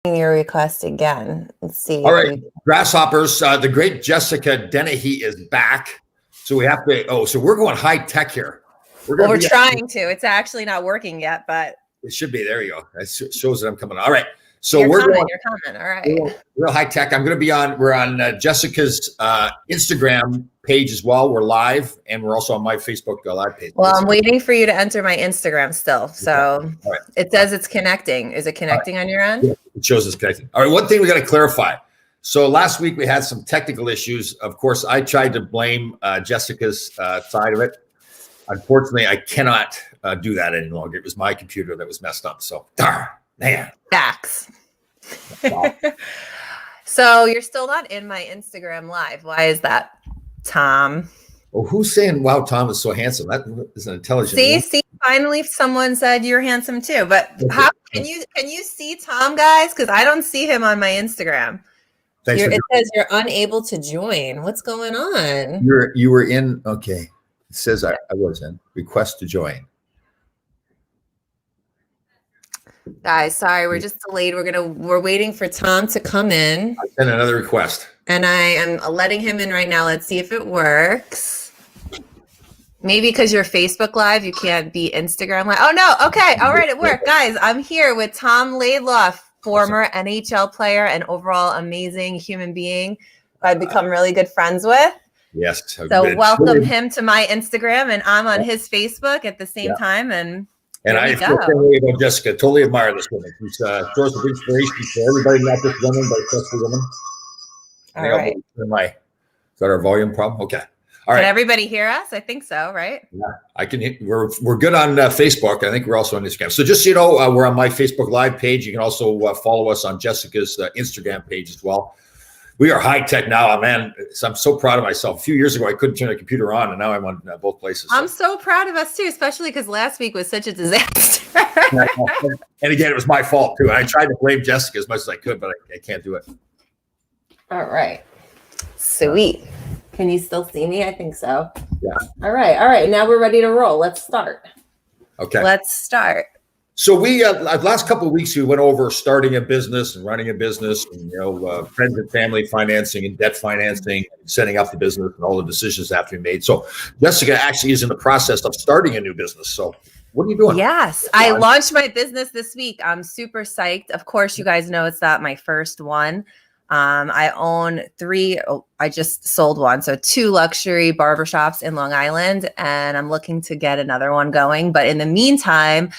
your request again. Let's see. All right, Grasshoppers. The great Jessica Dennehy is back. So we have to. Oh, so we're going high tech here. We're trying to. It's actually not working yet, but it should be. There you go. That shows that I'm coming on. All right. So you're coming. All right. Real high tech. I'm going to be on. We're on Jessica's Instagram page as well. We're live, and we're also on my Facebook live page. Well, I'm waiting for you to enter my Instagram still. So It says it's connecting. Is it connecting on your end? Yeah, it shows it's connecting. All right. One thing we got to clarify. So last week we had some technical issues. Of course, I tried to blame Jessica's side of it. Unfortunately, I cannot do that any longer. It was my computer that was messed up. So darn, man. Facts. Wow. So you're still not in my Instagram live. Why is that, Tom? Well, who's saying, wow, Tom is so handsome? That is an intelligent See, finally someone said you're handsome too. But how can you see Tom, guys? Because I don't see him on my Instagram. It says you're unable to join. What's going on? You were in, okay. It says I was in. Request to join. Guys, sorry, we're just delayed. We're waiting for Tom to come in. I sent another request. And I am letting him in right now. Let's see if it works. Maybe because you're Facebook Live, you can't be Instagram Live. Oh, no. Okay. All right. It worked. Guys, I'm here with Tom Laidlaw, former NHL player and overall amazing human being who I've become really good friends with. Yes. So welcome him to my Instagram, and I'm on his Facebook at the same time. And I feel about Jessica. Totally admire this woman. She's a source of inspiration for everybody, not just women, but especially women. All right. Is that our volume problem? Okay. All right. Can everybody hear us? I think so, right? Yeah, I can. We're good on Facebook. I think we're also on Instagram. So just so you know, we're on my Facebook Live page. You can also follow us on Jessica's Instagram page as well. We are high tech now, man. I'm so proud of myself. A few years ago, I couldn't turn a computer on, and now I'm on both places. I'm so proud of us too, especially because last week was such a disaster. And again, it was my fault too. I tried to blame Jessica as much as I could, but I can't do it. All right. Sweet. Can you still see me? I think so. Yeah. All right. Now we're ready to roll. Let's start. Okay. Let's start. So we last couple of weeks we went over starting a business and running a business, and friends and family financing and debt financing, and setting up the business, and all the decisions that have to be made. So Jessica actually is in the process of starting a new business. So what are you doing? Yes, I launched my business this week. I'm super psyched. Of course, you guys know it's not my first one. I own 3. I just sold one. So 2 luxury barbershops in Long Island, and I'm looking to get another one going. But in the meantime,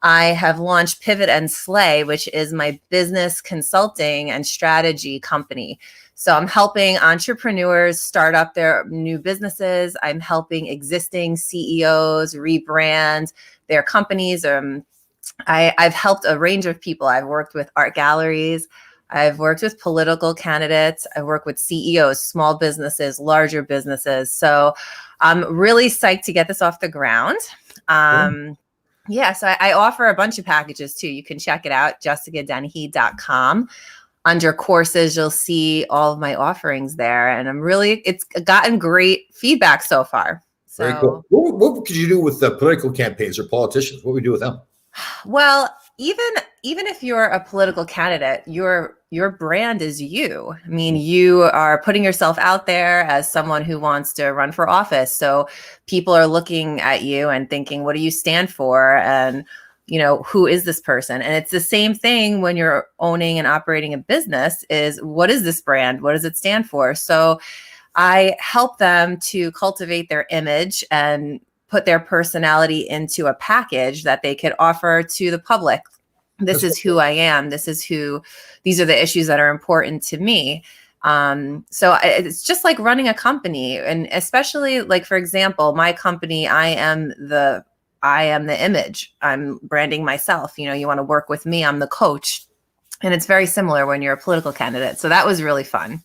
I have launched Pivot and Slay, which is my business consulting and strategy company. So I'm helping entrepreneurs start up their new businesses. I'm helping existing CEOs rebrand their companies. I've helped a range of people. I've worked with art galleries. I've worked with political candidates. I work with CEOs, small businesses, larger businesses. So I'm really psyched to get this off the ground. Yeah, so I offer a bunch of packages too. You can check it out, jessicadennehy.com. Under courses, you'll see all of my offerings there. And it's gotten great feedback so far. So, very cool. What could you do with the political campaigns or politicians? What would we do with them? Well, even if you're a political candidate, your brand is you. I mean, you are putting yourself out there as someone who wants to run for office. So people are looking at you and thinking, what do you stand for? And, who is this person? And it's the same thing when you're owning and operating a business is, what is this brand? What does it stand for? So I help them to cultivate their image and put their personality into a package that they could offer to the public. This is who I am. These are the issues that are important to me. So it's just like running a company, and especially like, for example, my company, I am the image. I'm branding myself. You want to work with me. I'm the coach. And it's very similar when you're a political candidate. So that was really fun.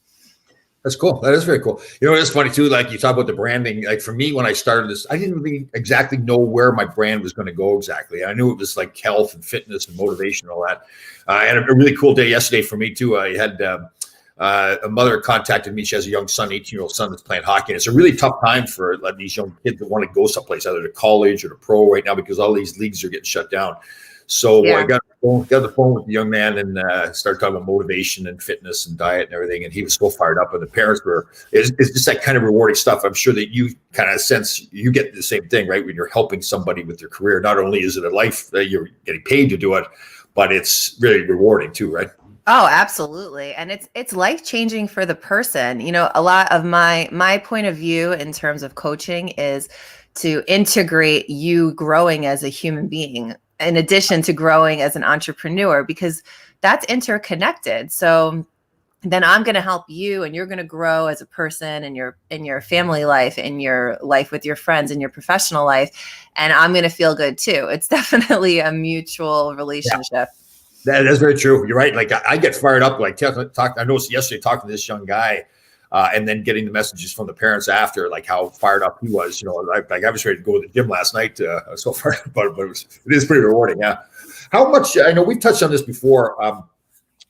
That's cool. That is very cool. It's funny too. Like you talk about the branding. Like for me, when I started this, I didn't really exactly know where my brand was going to go exactly. I knew it was like health and fitness and motivation and all that. I had a really cool day yesterday for me too. I had a mother contacted me. She has a young son, 18-year-old son that's playing hockey. And it's a really tough time for these young kids that want to go someplace, either to college or to pro right now, because all these leagues are getting shut down. So Yeah. I got the phone with the young man and started talking about motivation and fitness and diet and everything. And he was so fired up. And the parents were, it's just that kind of rewarding stuff. I'm sure that you kind of sense you get the same thing, right? When you're helping somebody with their career, not only is it a life that you're getting paid to do it, but it's really rewarding too, right? Oh, absolutely. And it's life-changing for the person. You know, a lot of my point of view in terms of coaching is to integrate you growing as a human being in addition to growing as an entrepreneur, because that's interconnected. So then I'm going to help you and you're going to grow as a person in your family life, in your life with your friends, in your professional life, and I'm going to feel good too. It's definitely a mutual relationship. That's very true. You're right. Like I get fired up. Like I noticed yesterday talking to this young guy, and then getting the messages from the parents after, like how fired up he was. You know, like I was ready to go to the gym last night. I was so fired up, but it is pretty rewarding. Yeah. How much? I know we've touched on this before.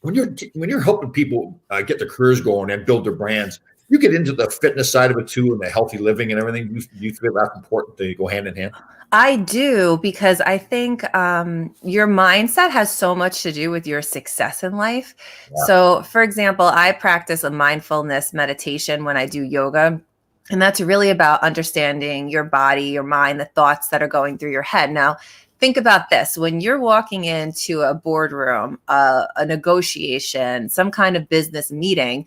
When you're helping people get their careers going and build their brands, you get into the fitness side of it too, and the healthy living and everything. Do you feel that's important to go hand in hand? I do, because I think your mindset has so much to do with your success in life. Yeah. So, for example, I practice a mindfulness meditation when I do yoga. And that's really about understanding your body, your mind, the thoughts that are going through your head. Now, think about this. When you're walking into a boardroom, a negotiation, some kind of business meeting,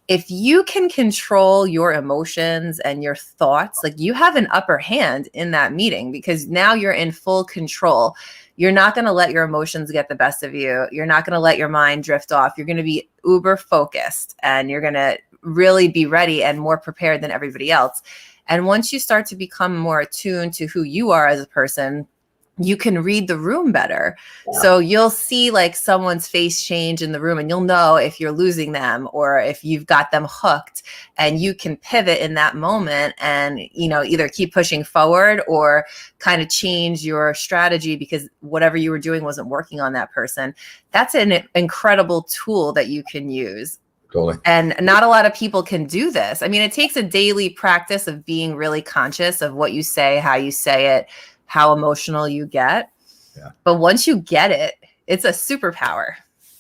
if you can control your emotions and your thoughts, like you have an upper hand in that meeting, because now you're in full control. You're not going to let your emotions get the best of you. You're not going to let your mind drift off. You're going to be uber focused and you're going to really be ready and more prepared than everybody else. And once you start to become more attuned to who you are as a person, you can read the room better. Yeah. So you'll see like someone's face change in the room and you'll know if you're losing them or if you've got them hooked, and you can pivot in that moment and, you know, either keep pushing forward or kind of change your strategy because whatever you were doing wasn't working on that person. That's an incredible tool that you can use. Totally. And not a lot of people can do this. I mean, it takes a daily practice of being really conscious of what you say, how you say it, how emotional you get. Yeah. But once you get it, it's a superpower.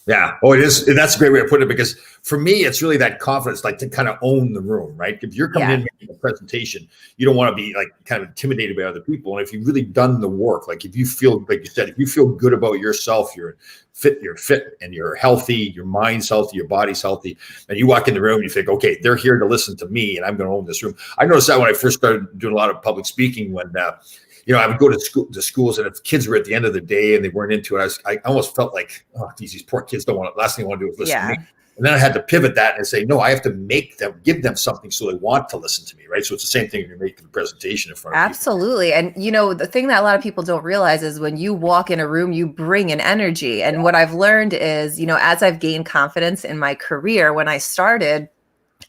Yeah. Oh, it is. That's a great way to put it, because for me, it's really that confidence, like to kind of own the room, right? If you're coming in making a presentation, you don't want to be like kind of intimidated by other people. And if you've really done the work, like if you feel, like you said, if you feel good about yourself, you're fit and you're healthy, your mind's healthy, your body's healthy, and you walk in the room, you think, okay, they're here to listen to me and I'm going to own this room. I noticed that when I first started doing a lot of public speaking, when, you know, I would go to schools, and if kids were at the end of the day and they weren't into it, I almost felt like, oh, these poor kids don't want to. Last thing I want to do is listen to me. And then I had to pivot that and say, no, I have to give them something so they want to listen to me, right? So it's the same thing when you're making the presentation in front of people. Absolutely. And, you know, the thing that a lot of people don't realize is when you walk in a room, you bring an energy. And what I've learned is, you know, as I've gained confidence in my career, when I started,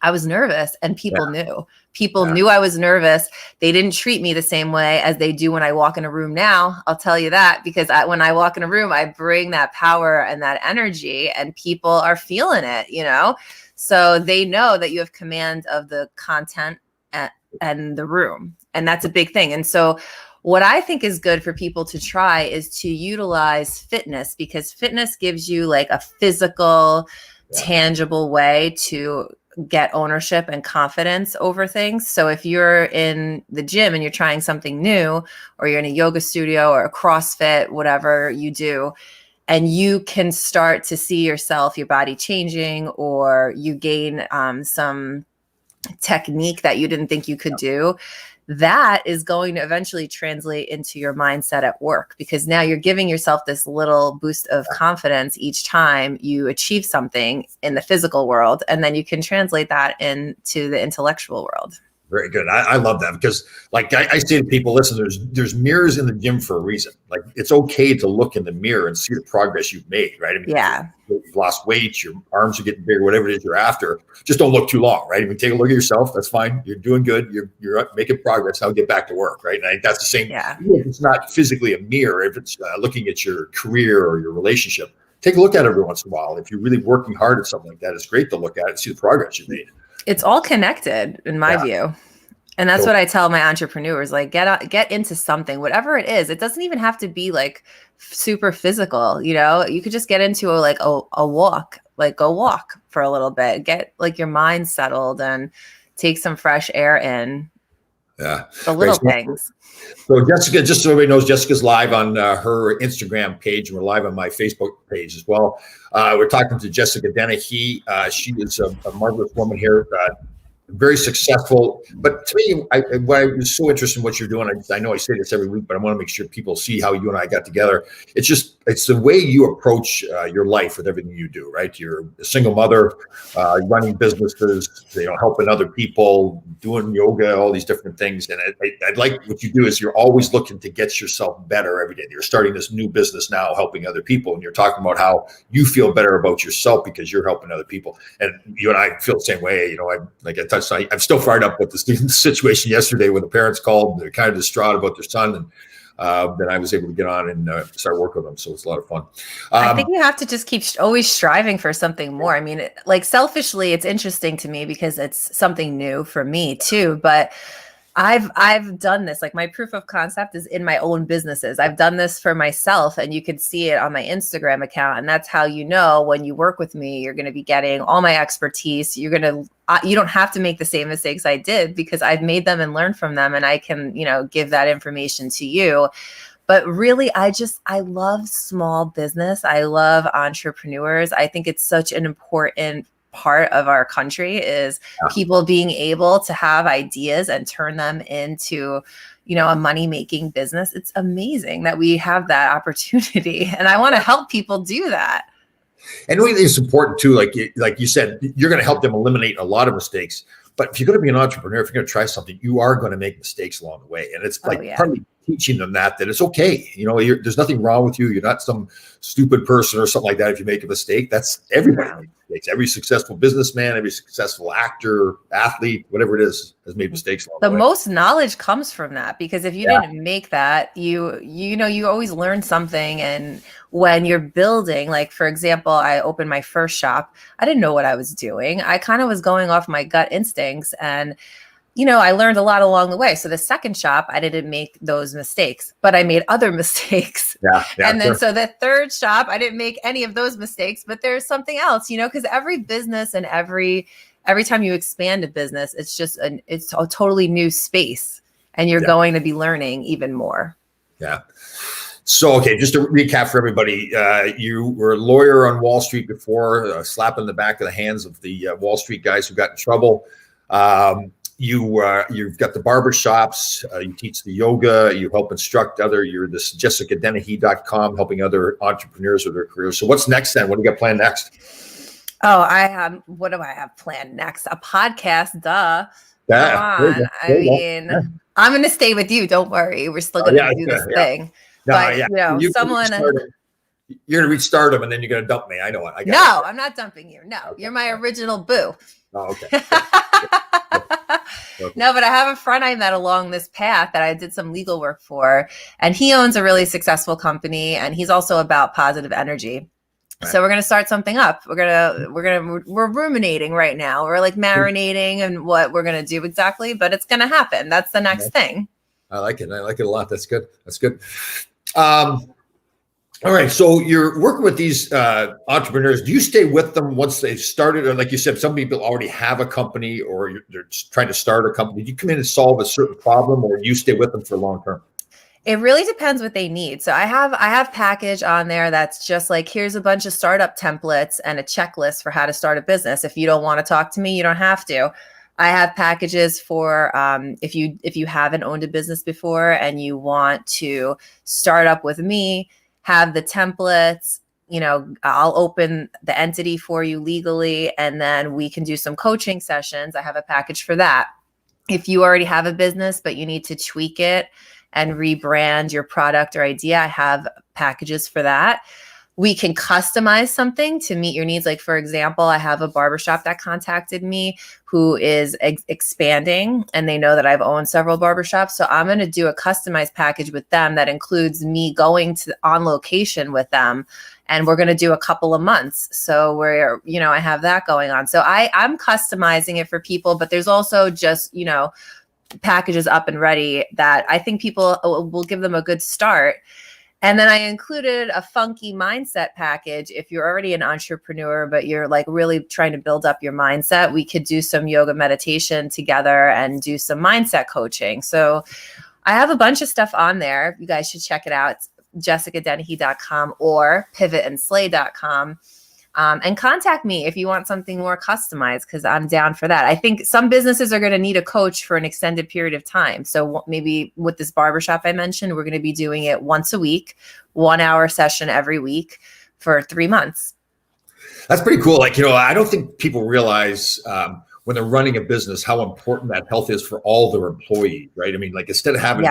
I was nervous and people knew. People knew I was nervous. They didn't treat me the same way as they do when I walk in a room now. I'll tell you that, because when I walk in a room, I bring that power and that energy, and people are feeling it, you know? So they know that you have command of the content and the room. And that's a big thing. And so what I think is good for people to try is to utilize fitness, because fitness gives you like a physical, tangible way to get ownership and confidence over things. So if you're in the gym and you're trying something new, or you're in a yoga studio or a CrossFit, whatever you do, and you can start to see yourself, your body changing, or you gain some technique that you didn't think you could do, that is going to eventually translate into your mindset at work, because now you're giving yourself this little boost of confidence each time you achieve something in the physical world. And then you can translate that into the intellectual world. Very good. I love that, because like I say to people, listen, there's mirrors in the gym for a reason. Like it's okay to look in the mirror and see the progress you've made, right? I mean, you've lost weight, your arms are getting bigger, whatever it is you're after. Just don't look too long, right? I mean, take a look at yourself. That's fine. You're doing good. You're making progress. Now get back to work, right? And I think that's the same. Yeah. If it's not physically a mirror, if it's looking at your career or your relationship, take a look at it every once in a while. If you're really working hard at something like that, it's great to look at it and see the progress you've made. It's all connected in my view. And that's So what I tell my entrepreneurs, like get into something, whatever it is. It doesn't even have to be like super physical, you know. You could just get into a walk, like go walk for a little bit, get like your mind settled and take some fresh air in. yeah, The great. little things. So Jessica, just so everybody knows, Jessica's live on her Instagram page, and we're live on my Facebook page as well. We're talking to Jessica Dennehy. She is a marvelous woman here, very successful. But to me, what I was so interested in what you're doing, I know I say this every week, but I want to make sure people see how you and I got together. It's the way you approach your life with everything you do, right? You're a single mother, running businesses, helping other people, doing yoga, all these different things. And I like what you do is you're always looking to get yourself better every day. You're starting this new business now, helping other people. And you're talking about how you feel better about yourself because you're helping other people. And you and I feel the same way. I'm still fired up with the situation yesterday when the parents called. They're kind of distraught about their son, and then I was able to get on and start working with them. So it's a lot of fun. I think you have to just keep always striving for something more. I mean, like selfishly, it's interesting to me because it's something new for me too. But I've done this. Like my proof of concept is in my own businesses. I've done this for myself, and you can see it on my Instagram account. And that's how you know when you work with me, you're going to be getting all my expertise. You don't have to make the same mistakes I did because I've made them and learned from them, and I can, give that information to you. But really, I love small business. I love entrepreneurs. I think it's such an important part of our country is people being able to have ideas and turn them into, a money-making business. It's amazing that we have that opportunity. And I want to help people do that. And I think it's important too, like you said, you're going to help them eliminate a lot of mistakes. But if you're going to be an entrepreneur, if you're going to try something, you are going to make mistakes along the way. And it's partly teaching them that it's okay. There's nothing wrong with you. You're not some stupid person or something like that. If you make a mistake, that's everybody makes mistakes. Every successful businessman, every successful actor, athlete, whatever it is, has made mistakes along the way. The most knowledge comes from that, because if you didn't make that, you always learn something. And when you're building, like, for example, I opened my first shop. I didn't know what I was doing. I kind of was going off my gut instincts, and I learned a lot along the way. So the second shop, I didn't make those mistakes, but I made other mistakes. And then so the third shop, I didn't make any of those mistakes, but there's something else, because every business and every time you expand a business, it's a totally new space, and you're going to be learning even more. Yeah. So, okay, just to recap for everybody, you were a lawyer on Wall Street before, slapping the back of the hands of the Wall Street guys who got in trouble. You've got the barber shops, you teach the yoga, you help instruct you're this JessicaDennehy.com, helping other entrepreneurs with their careers. So what's next then? What do you got planned next? Oh, what do I have planned next? A podcast, duh. Yeah, Come on. I mean, I'm going to stay with you. Don't worry. We're still going to do this thing. No, but, you're going to reach stardom and then you're going to dump me. I know it. I'm not dumping you. No, okay. You're my original boo. Oh, okay. No, but I have a friend I met along this path that I did some legal work for, and he owns a really successful company, and he's also about positive energy. Right. So we're going to start something up. We're ruminating right now. We're like marinating and what we're going to do exactly, but it's going to happen. That's the next thing. I like it. I like it a lot. That's good. All right. So you're working with these entrepreneurs. Do you stay with them once they've started? Or like you said, some people already have a company or they're trying to start a company. Do you come in and solve a certain problem, or do you stay with them for long term? It really depends what they need. So I have package on there that's just like, here's a bunch of startup templates and a checklist for how to start a business. If you don't want to talk to me, you don't have to. I have packages for if you haven't owned a business before and you want to start up with me, have the templates, I'll open the entity for you legally, and then we can do some coaching sessions. I have a package for that. If you already have a business, but you need to tweak it and rebrand your product or idea, I have packages for that. We can customize something to meet your needs. Like, for example, I have a barbershop that contacted me who is expanding, and they know that I've owned several barbershops. So I'm going to do a customized package with them that includes me going on location with them. And we're going to do a couple of months. So I have that going on. So I'm customizing it for people, but there's also just, packages up and ready that I think people will give them a good start. And then I included a funky mindset package. If you're already an entrepreneur, but you're like really trying to build up your mindset, we could do some yoga meditation together and do some mindset coaching. So I have a bunch of stuff on there. You guys should check it out. It's jessicadennehy.com or pivotandslay.com. And contact me if you want something more customized, because I'm down for that. I think some businesses are going to need a coach for an extended period of time. So maybe with this barbershop I mentioned, we're going to be doing it once a week, 1 hour session every week for 3 months. That's pretty cool. Like, I don't think people realize when they're running a business how important that health is for all their employees, right? I mean, like instead of having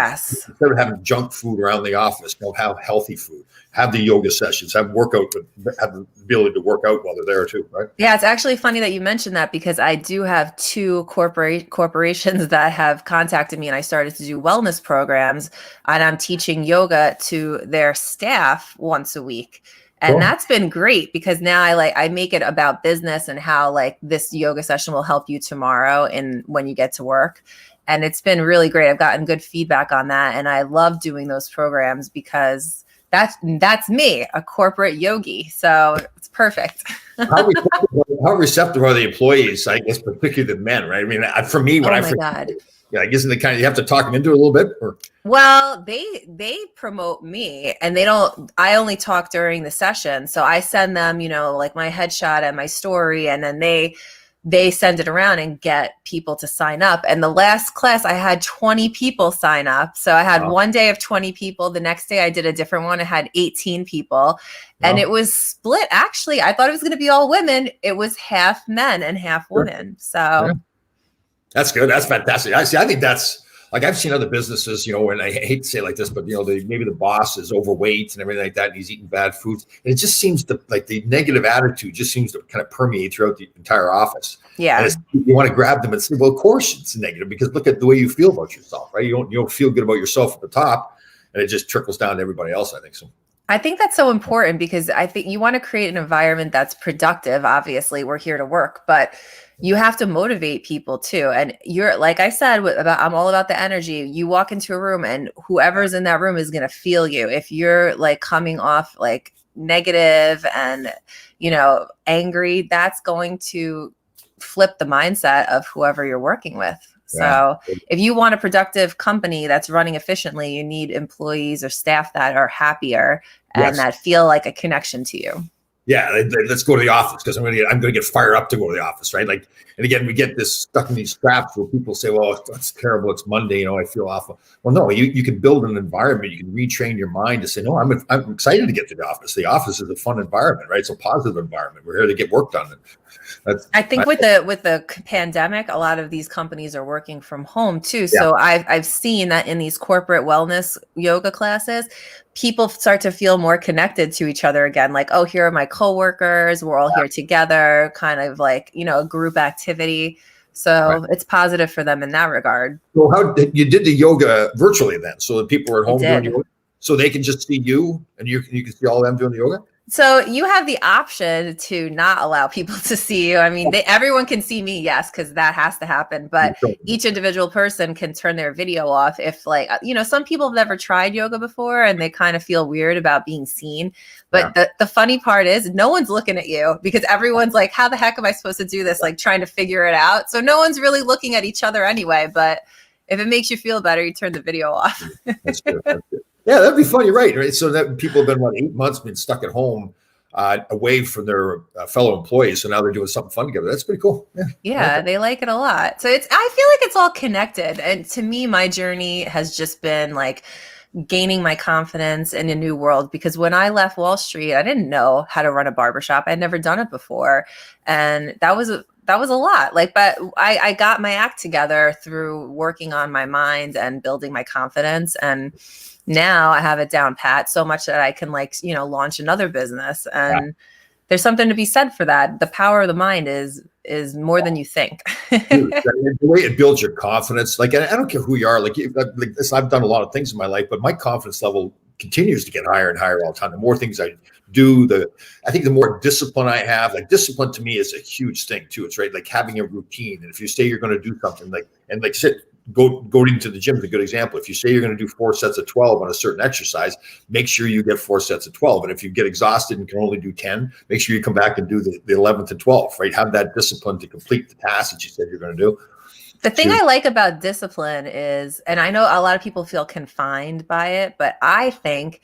junk food around the office, have healthy food, have the yoga sessions, have workout, have the ability to work out while they're there too, right? Yeah, it's actually funny that you mentioned that, because I do have 2 corporations that have contacted me, and I started to do wellness programs, and I'm teaching yoga to their staff once a week. And cool. That's been great, because now I make it about business and how like this yoga session will help you tomorrow and when you get to work. And it's been really great. I've gotten good feedback on that. And I love doing those programs because that's me, a corporate yogi. So it's perfect. How receptive are the employees? I guess particularly the men, right? I mean, for me, when I guess in the kind of, you have to talk them into it a little bit, or? Well, they promote me, and I only talk during the session. So I send them, like my headshot and my story, and then they send it around and get people to sign up. And the last class I had 20 people sign up. So I had one day of 20 people. The next day I did a different one. I had 18 people, and it was split. Actually, I thought it was going to be all women. It was half men and half women. So. Yeah. That's good. That's fantastic. I think that's like, I've seen other businesses, and I hate to say it like this, but maybe the boss is overweight and everything like that, and he's eating bad foods. And it just seems like the negative attitude just seems to kind of permeate throughout the entire office. Yeah. And you want to grab them and say, well, of course it's negative, because look at the way you feel about yourself, right? You don't feel good about yourself at the top, and it just trickles down to everybody else, I think so. I think that's so important, because I think you want to create an environment that's productive. Obviously, we're here to work, but you have to motivate people too. And you're, like I said, I'm all about the energy. You walk into a room and whoever's in that room is going to feel you. If you're like coming off like negative and, angry, that's going to flip the mindset of whoever you're working with. So if you want a productive company that's running efficiently, you need employees or staff that are happier and that feel like a connection to you. Yeah, let's go to the office, because I'm going to get fired up to go to the office, right? Like, and again, we get this stuck in these traps where people say, "Well, it's terrible. It's Monday. I feel awful." Well, no, you can build an environment. You can retrain your mind to say, "No, I'm excited to get to the office. The office is a fun environment, right? It's a positive environment. We're here to get work done." I think with the pandemic, a lot of these companies are working from home too. So I've seen that in these corporate wellness yoga classes, people start to feel more connected to each other again. Like, oh, here are my coworkers. We're all here together, kind of like, a group activity. So it's positive for them in that regard. So how you did the yoga virtually then? So that people are at home doing yoga, so they can just see you and you can see all of them doing the yoga? So you have the option to not allow people to see you. I mean, everyone can see me, yes, because that has to happen. But each individual person can turn their video off if, like, some people have never tried yoga before and they kind of feel weird about being seen. But the funny part is no one's looking at you, because everyone's like, how the heck am I supposed to do this? Like, trying to figure it out. So no one's really looking at each other anyway. But if it makes you feel better, you turn the video off. That's good. That's good. Yeah, that'd be funny, right? So that people have been 8 months been stuck at home, away from their fellow employees. So now they're doing something fun together. That's pretty cool. Yeah, they like it a lot. So I feel like it's all connected. And to me, my journey has just been like gaining my confidence in a new world, because when I left Wall Street, I didn't know how to run a barbershop. I'd never done it before. And that was a lot. Like, but I got my act together through working on my mind and building my confidence. And now I have it down pat so much that I can launch another business. And there's something to be said for that. The power of the mind is more than you think. Dude, the way it builds your confidence, like, I don't care who you are, like this, I've done a lot of things in my life, but my confidence level continues to get higher and higher all the time. The more things I do, I think the more discipline I have. Like, discipline to me is a huge thing too. It's right, like having a routine. And if you say you're going to do something, going into the gym is a good example. If you say you're going to do 4 sets of 12 on a certain exercise, make sure you get 4 sets of 12. And if you get exhausted and can only do 10, make sure you come back and do the 11th and 12th, right? Have that discipline to complete the task that you said you're going to do. The thing I like about discipline is, and I know a lot of people feel confined by it, but I think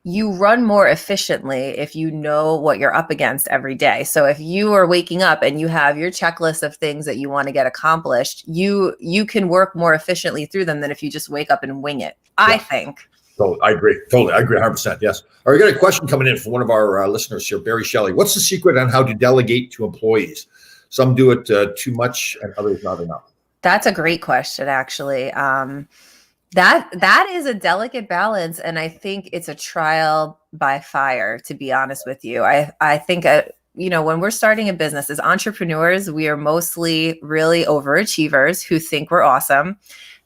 you run more efficiently if you know what you're up against every day. So if you are waking up and you have your checklist of things that you want to get accomplished, you can work more efficiently through them than if you just wake up and wing it, I think. So I agree. Totally. I agree 100%. Yes. All right. We got a question coming in from one of our listeners here, Barry Shelley. What's the secret on how to delegate to employees? Some do it too much and others not enough. That's a great question, actually. That is a delicate balance, and I think it's a trial by fire, to be honest with you. I think when we're starting a business as entrepreneurs, we are mostly really overachievers who think we're awesome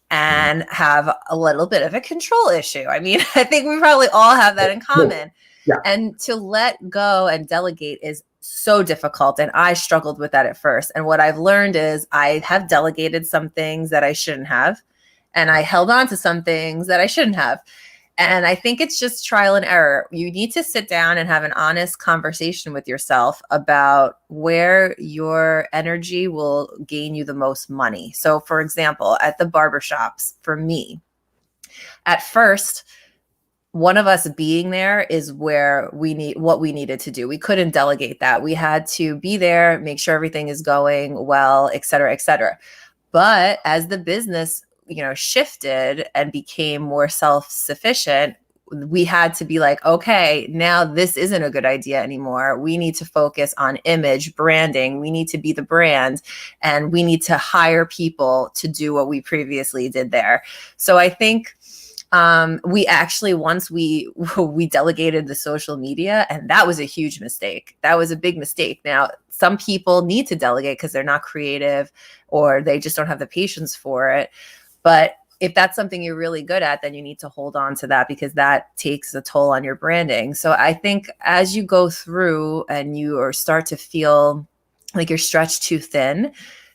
and have a little bit of a control issue. I mean, I think we probably all have that in common. Yeah. And to let go and delegate is so difficult. And I struggled with that at first. And what I've learned is I have delegated some things that I shouldn't have. And I held on to some things that I shouldn't have. And I think it's just trial and error. You need to sit down and have an honest conversation with yourself about where your energy will gain you the most money. So for example, at the barbershops, for me, at first, one of us being there is where what we needed to do. We couldn't delegate that. We had to be there, make sure everything is going well, et cetera, et cetera. But as the business shifted and became more self-sufficient, we had to be like, okay, now this isn't a good idea anymore. We need to focus on image, branding. We need to be the brand, and we need to hire people to do what we previously did there. So I think we actually, once we delegated the social media, and that was a huge mistake. That was a big mistake. Now, some people need to delegate because they're not creative or they just don't have the patience for it. But if that's something you're really good at, then you need to hold on to that because that takes a toll on your branding. So I think as you go through and you start to feel like you're stretched too thin,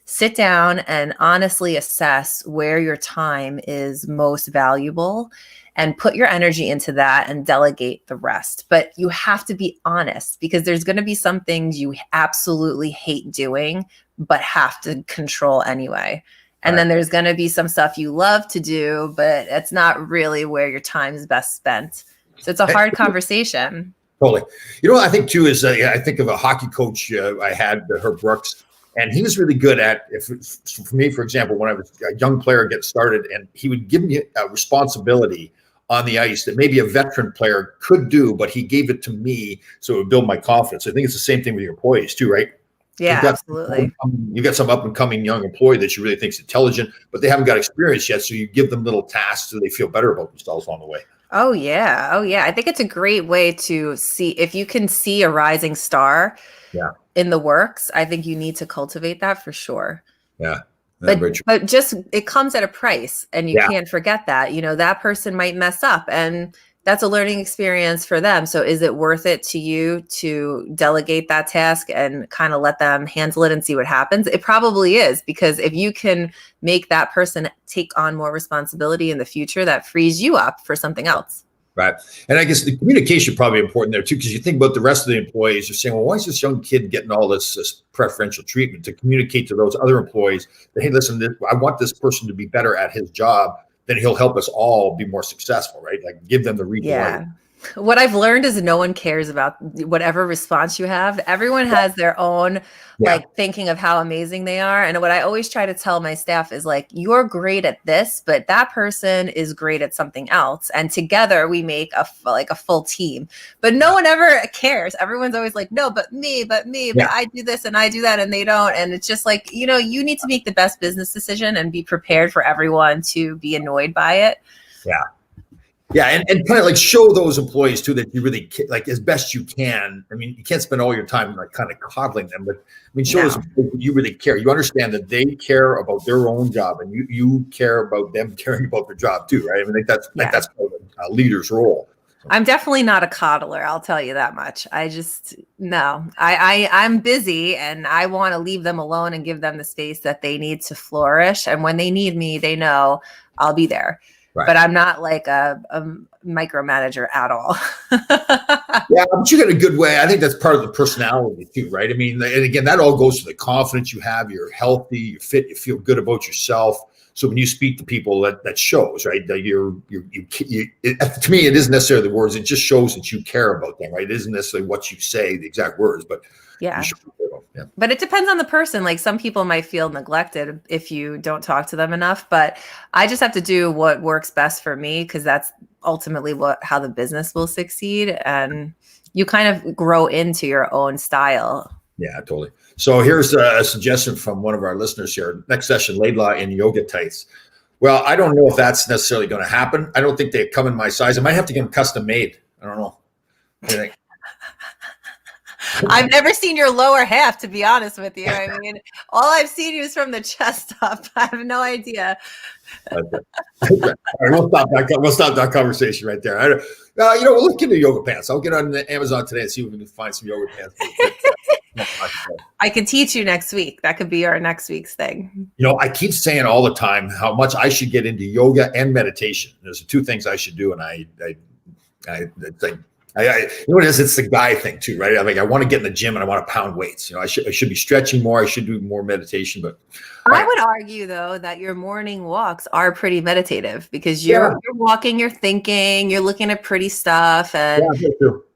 sit down and honestly assess where your time is most valuable and put your energy into that and delegate the rest. But you have to be honest because there's going to be some things you absolutely hate doing, but have to control anyway. And then there's going to be some stuff you love to do, but it's not really where your time is best spent. So it's a hard conversation. Totally. What I think too is I think of a hockey coach I had, Herb Brooks, and he was really good at, for me, for example, when I was a young player getting started, and he would give me a responsibility on the ice that maybe a veteran player could do, but he gave it to me so it would build my confidence. I think it's the same thing with your employees too, right? Yeah, absolutely. You got some up and coming young employee that you really think is intelligent, but they haven't got experience yet. So you give them little tasks so they feel better about themselves along the way. Oh yeah. I think it's a great way to see if you can see a rising star in the works. I think you need to cultivate that for sure. Yeah. But just it comes at a price, and you can't forget that. That person might mess up, and that's a learning experience for them. So is it worth it to you to delegate that task and kind of let them handle it and see what happens? It probably is, because if you can make that person take on more responsibility in the future, that frees you up for something else. Right. And I guess the communication probably important there too, because you think about the rest of the employees, you're saying, well, why is this young kid getting all this preferential treatment? To communicate to those other employees that, hey, listen, I want this person to be better at his job, then he'll help us all be more successful, right? Like give them the reason why. What I've learned is no one cares about whatever response you have. Everyone has their own thinking of how amazing they are. And what I always try to tell my staff is like, you're great at this, but that person is great at something else. And together we make a full team, but no one ever cares. Everyone's always like, no, but me, but I do this and I do that and they don't. And it's just like, you need to make the best business decision and be prepared for everyone to be annoyed by it. Yeah. Yeah, and kind of like show those employees too that you really like as best you can. I mean, you can't spend all your time like kind of coddling them, but I mean, show them you really care. You understand that they care about their own job, and you care about them caring about their job too, right? I mean, that's part of a leader's role. I'm definitely not a coddler. I'll tell you that much. No, I'm busy and I want to leave them alone and give them the space that they need to flourish. And when they need me, they know I'll be there. Right. But I'm not like a micromanager at all. Yeah, but you got a good way. I think that's part of the personality too, right? I mean, and again, that all goes to the confidence you have. You're healthy, you're fit, you feel good about yourself. So when you speak to people, that shows, right? That to me, it isn't necessarily the words. It just shows that you care about them, right? It isn't necessarily what you say, the exact words, but yeah. But it depends on the person. Like some people might feel neglected if you don't talk to them enough, but I just have to do what works best for me because that's ultimately how the business will succeed. And you kind of grow into your own style. Yeah, totally. So here's a suggestion from one of our listeners here. Next session, Laidlaw in yoga tights. Well, I don't know if that's necessarily going to happen. I don't think they come in my size. I might have to get them custom made. I don't know. What do you think? I've never seen your lower half, to be honest with you. I mean, all I've seen you is from the chest up. I have no idea. Okay. All right, we'll stop that conversation right there. We'll look into yoga pants. I'll get on Amazon today and see if we can find some yoga pants. I can teach you next week. That could be our next week's thing. I keep saying all the time how much I should get into yoga and meditation. There's two things I should do, and I think. What it is, it's the guy thing too, right? I want to get in the gym and I want to pound weights. I should be stretching more. I should do more meditation, but I would argue though that your morning walks are pretty meditative because you're walking, you're thinking, you're looking at pretty stuff, and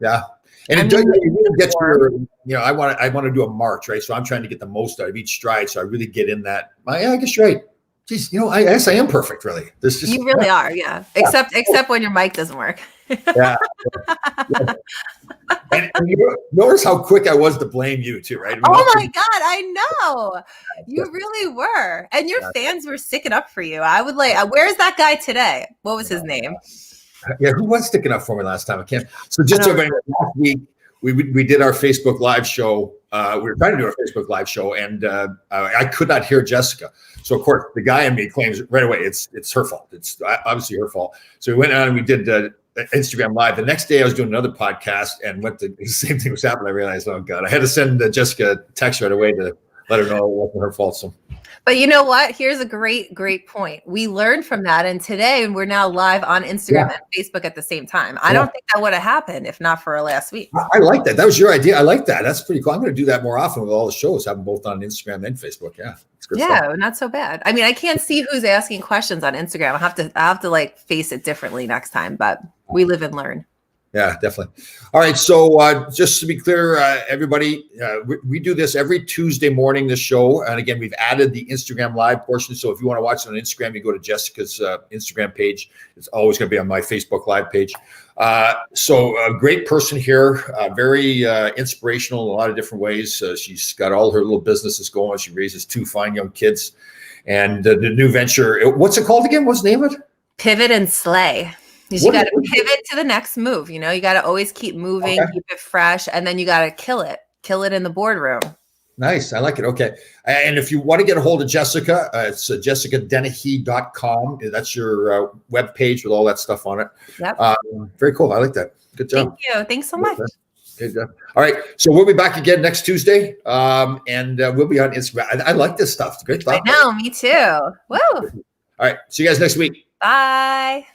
yeah. And it does really get your, I want to do a march, right? So I'm trying to get the most out of each stride. So I really get in that. I guess you're right. Geez, I guess I am perfect, really. You really are, yeah. Except when your mic doesn't work. Yeah. And notice how quick I was to blame you too, right? Oh my God, I know. You really were. And your fans were sticking up for you. I would where's that guy today? What was his name? Yeah, who was sticking up for me last time? I can't. So just so last week, we did our Facebook Live show. We were trying to do our Facebook Live show, and I could not hear Jessica. So of course, the guy in me claims right away it's her fault. It's obviously her fault. So we went on and we did Instagram Live. The next day, I was doing another podcast and the same thing was happening. I realized, oh God, I had to send Jessica a text right away to let her know it wasn't her fault. So. But you know what? Here's a great point. We learned from that. And today we're now live on Instagram and Facebook at the same time. I don't think that would have happened if not for last week. I like that. That was your idea. I like that. That's pretty cool. I'm going to do that more often with all the shows, have them both on Instagram and Facebook. Yeah. It's good stuff. Not so bad. I mean, I can't see who's asking questions on Instagram. I have to face it differently next time, but we live and learn. Yeah, definitely. All right. So just to be clear, everybody, we do this every Tuesday morning, this show. And again, we've added the Instagram Live portion. So if you want to watch it on Instagram, you go to Jessica's Instagram page. It's always going to be on my Facebook Live page. So a great person here, very inspirational in a lot of different ways. She's got all her little businesses going. She raises 2 fine young kids. And the new venture, what's it called again? What's the name of it? Pivot and Slay. You got to pivot to the next move. You got to always keep moving, keep it fresh, and then you got to kill it in the boardroom. Nice. I like it. Okay. And if you want to get a hold of Jessica, it's jessicadennehy.com. That's your web page with all that stuff on it. Yep. Very cool. I like that. Good job. Thank you. Thanks so much. Good job. All right. So we'll be back again next Tuesday. And we'll be on Instagram. I like this stuff. It's great stuff. I know. Me too. Woo. All right. See you guys next week. Bye.